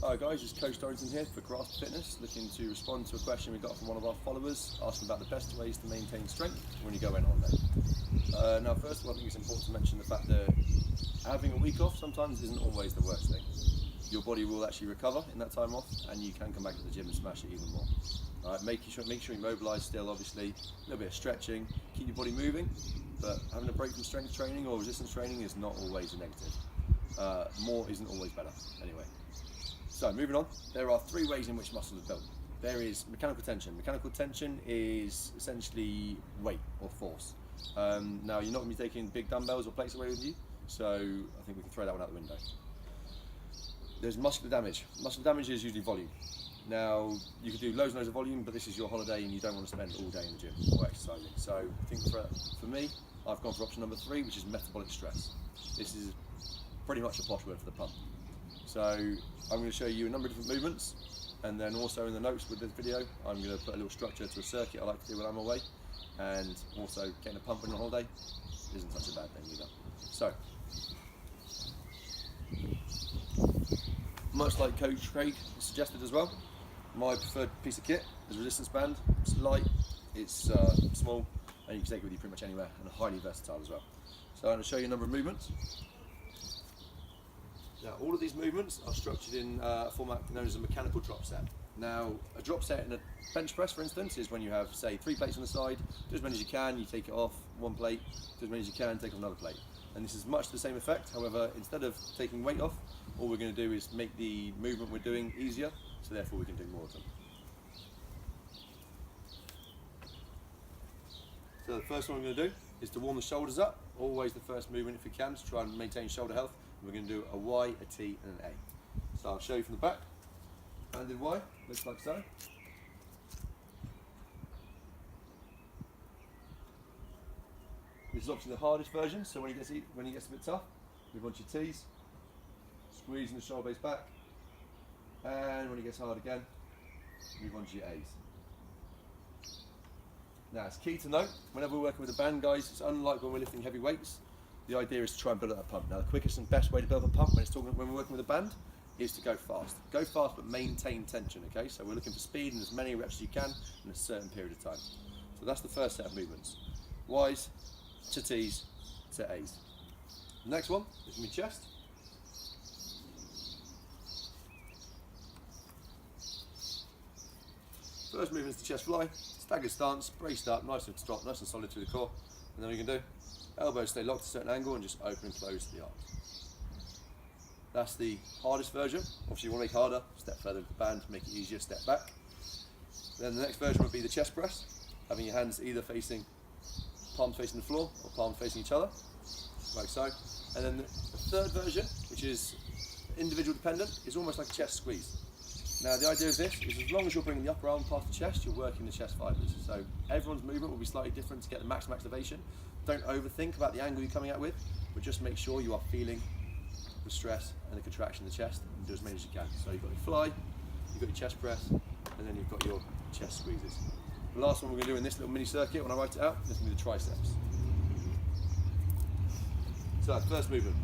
Hi guys, it's Coach Dorrington here for Grasp Fitness, looking to respond to a question we got from one of our followers asking about the best ways to maintain strength when you go in on holiday. Now first of all, I think it's important to mention the fact that having a week off sometimes isn't always the worst thing. Your body will actually recover in that time off and you can come back to the gym and smash it even more. Make sure you mobilise still, obviously, a little bit of stretching, keep your body moving, but having a break from strength training or resistance training is not always a negative. More isn't always better, anyway. So moving on, there are three ways in which muscle is built. There is mechanical tension. Mechanical tension is essentially weight or force. Now you're not going to be taking big dumbbells or plates away with you, so I think we can throw that one out the window. There's muscular damage. Muscular damage is usually volume. Now you can do loads and loads of volume, but this is your holiday and you don't want to spend all day in the gym or exercising. So I think for me, I've gone for option number 3, which is metabolic stress. This is pretty much a posh word for the pump. So I'm going to show you a number of different movements, and then also in the notes with this video I'm going to put a little structure to a circuit I like to do when I'm away, and also getting a pump on a holiday isn't such a bad thing either. So much like Coach Craig suggested as well, my preferred piece of kit is a resistance band. It's light, it's small, and you can take it with you pretty much anywhere, and highly versatile as well. So I'm going to show you a number of movements. Now, all of these movements are structured in a format known as a mechanical drop set. Now, a drop set in a bench press, for instance, is when you have, say, 3 plates on the side, do as many as you can, you take it off, 1 plate, do as many as you can, take off another plate. And this is much the same effect, however, instead of taking weight off, all we're going to do is make the movement we're doing easier, so therefore we can do more of them. So the first one we're going to do is to warm the shoulders up, always the first movement if you can, to try and maintain shoulder health. We're going to do a Y, a T and an A. So I'll show you from the back. Banded Y, looks like so. This is obviously the hardest version, so when it gets a bit tough, move on to your T's, squeezing the shoulder base back, and when it gets hard again, move on to your A's. Now it's key to note, whenever we're working with a band, guys, it's unlike when we're lifting heavy weights. The idea is to try and build up that pump. Now the quickest and best way to build up a pump when we're working with a band is to go fast. Go fast but maintain tension, okay? So we're looking for speed and as many reps as you can in a certain period of time. So that's the first set of movements. Y's to T's to A's. The next one is going to be chest. First movement is the chest fly, staggered stance, braced up, nice and strong, nice and solid through the core. And then we can do elbows stay locked at a certain angle and just open and close the arms. That's the hardest version. Obviously you want to make it harder, step further with the band, make it easier, step back. Then the next version would be the chest press, having your hands either facing, palms facing the floor or palms facing each other, like so. And then the third version, which is individual dependent, is almost like a chest squeeze. Now the idea of this is as long as you're bringing the upper arm past the chest, you're working the chest fibers. So everyone's movement will be slightly different to get the maximum activation. Don't overthink about the angle you're coming out with, but just make sure you are feeling the stress and the contraction in the chest and do as many as you can. So you've got your fly, you've got your chest press, and then you've got your chest squeezes. The last one we're going to do in this little mini circuit, when I write it out, is going to be the triceps. So first movement,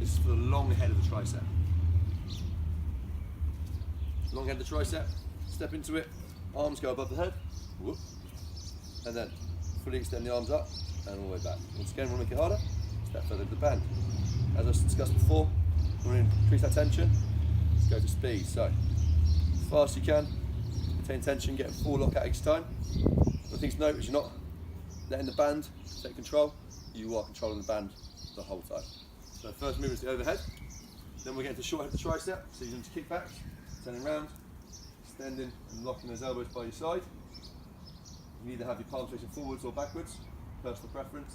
this is for the long head of the tricep. Long head of the tricep, step into it, arms go above the head, whoop, and then fully extend the arms up and all the way back. Once again, we'll make it harder, step further into the band. As I discussed before, we're going to increase that tension, let's go for speed. So, as fast as you can, maintain tension, get a full lockout each time. The thing to note is you're not letting the band take control, you are controlling the band the whole time. So first movement is the overhead, then we're getting to short head of the tricep, so you're going to kick back, turning around, extending and locking those elbows by your side. You can either have your palms facing forwards or backwards, personal preference.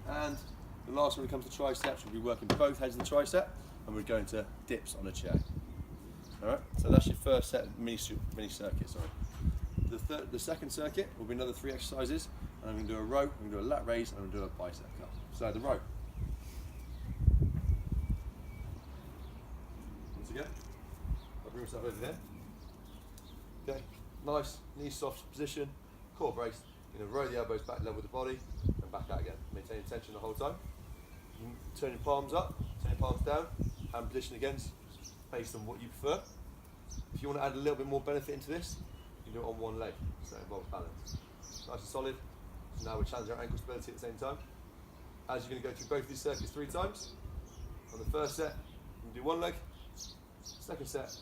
And the last one when it comes to triceps, we'll be working both heads of the tricep and we're going to dips on a chair. Alright, so that's your first set of mini circuit. Sorry. The second circuit will be another 3 exercises, and I'm going to do a row, I'm going to do a lat raise, and I'm going to do a bicep curl. So the row. Once again, I'll bring myself over here. Okay, nice, knee soft position, core braced. You're going to row the elbows back level with the body, and back out again. Maintaining tension the whole time. Turn your palms up, turn your palms down, and position against based on what you prefer. If you want to add a little bit more benefit into this, you can do it on one leg, so it involves balance. Nice and solid. So now we're challenging our ankle stability at the same time. As you're going to go through both of these circuits 3 times. On the first set, you can do one leg. Second set,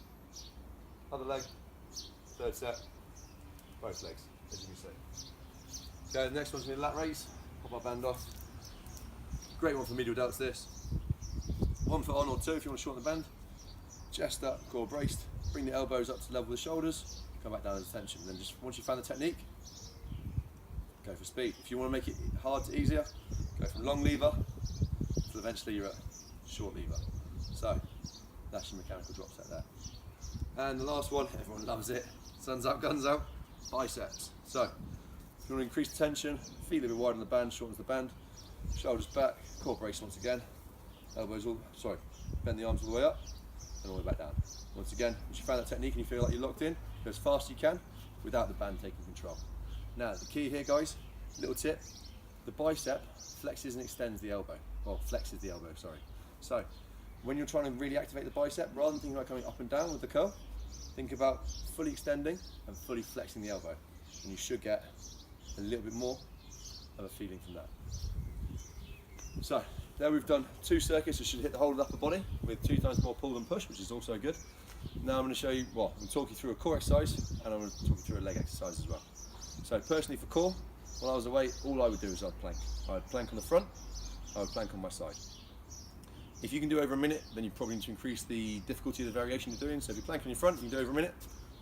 other leg. Third set, both legs, as you can see. Okay, the next one's going to be lat raise. Pop our band off. Great one for medial delts this. 1 foot on or 2 if you want to shorten the band. Chest up, core braced. Bring the elbows up to the level of the shoulders. Come back down to tension. Then just once you've found the technique, go for speed. If you want to make it hard to easier, go from long lever till eventually you're at short lever. So that's your mechanical drop set there. And the last one, everyone loves it. Sun's out, guns out. Biceps. So if you want to increase the tension, feet a little bit wider on the band, shortens the band. Shoulders back, core brace once again. Elbows all, bend the arms all the way up and all the way back down. Once again, once you found that technique and you feel like you're locked in, go as fast as you can without the band taking control. Now, the key here, guys, little tip, the bicep flexes and extends the elbow, or flexes the elbow, sorry. So, when you're trying to really activate the bicep, rather than thinking about coming up and down with the curl, think about fully extending and fully flexing the elbow. And you should get a little bit more of a feeling from that. So, there we've done 2 circuits that should hit the whole of the upper body with 2 times more pull than push, which is also good. Now I'm going to show you, I'm going to talk you through a core exercise and I'm going to talk you through a leg exercise as well. So personally for core, when I was away, all I would do is I'd plank. I'd plank on the front, I would plank on my side. If you can do over a minute, then you probably need to increase the difficulty of the variation you're doing. So if you're planking on your front, you can do over a minute.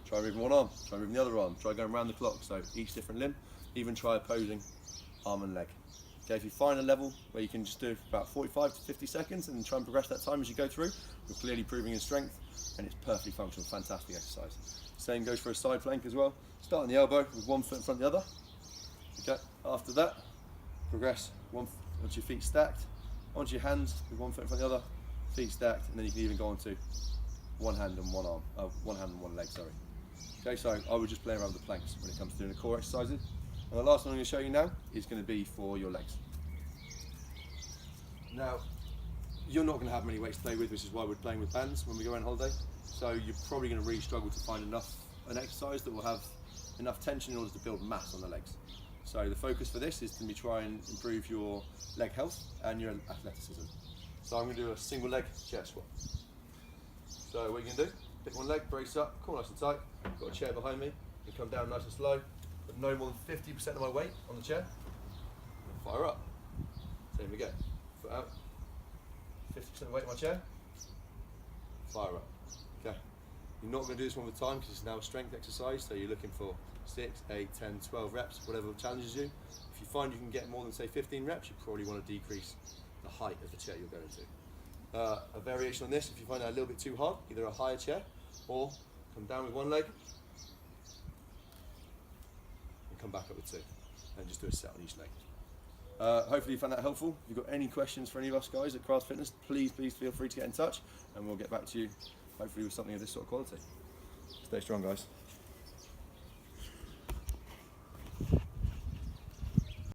Try moving one arm, try moving the other arm, try going around the clock, so each different limb, even try opposing arm and leg. Okay, if you find a level where you can just do about 45 to 50 seconds and try and progress that time as you go through, you're clearly improving in strength and it's perfectly functional, fantastic exercise. Same goes for a side plank as well. Start on the elbow with 1 foot in front of the other. Okay, after that, progress onto your feet stacked, onto your hands with 1 foot in front of the other, feet stacked, and then you can even go onto one hand and one arm, one hand and one leg, sorry. Okay, so I would just play around with the planks when it comes to doing the core exercises. And the last one I'm going to show you now is going to be for your legs. Now, you're not going to have many weights to play with, which is why we're playing with bands when we go on holiday. So you're probably going to really struggle to find an exercise that will have enough tension in order to build mass on the legs. So the focus for this is to be try and improve your leg health and your athleticism. So I'm going to do a single leg chair squat. So what you're going to do, pick one leg, brace up, core nice and tight, got a chair behind me, and come down nice and slow. Put no more than 50% of my weight on the chair, and fire up. Same again, foot out, 50% of weight on my chair, fire up. Okay, you're not going to do this one at a time because it's now a strength exercise, so you're looking for 6, 8, 10, 12 reps, whatever challenges you. If you find you can get more than say 15 reps, you probably want to decrease the height of the chair you're going to. A variation on this, if you find that a little bit too hard, either a higher chair or come down with one leg, come back up with 2 and just do a set on each leg. Hopefully you found that helpful. If you've got any questions for any of us guys at Craft Fitness, please feel free to get in touch and we'll get back to you hopefully with something of this sort of quality. Stay strong, guys.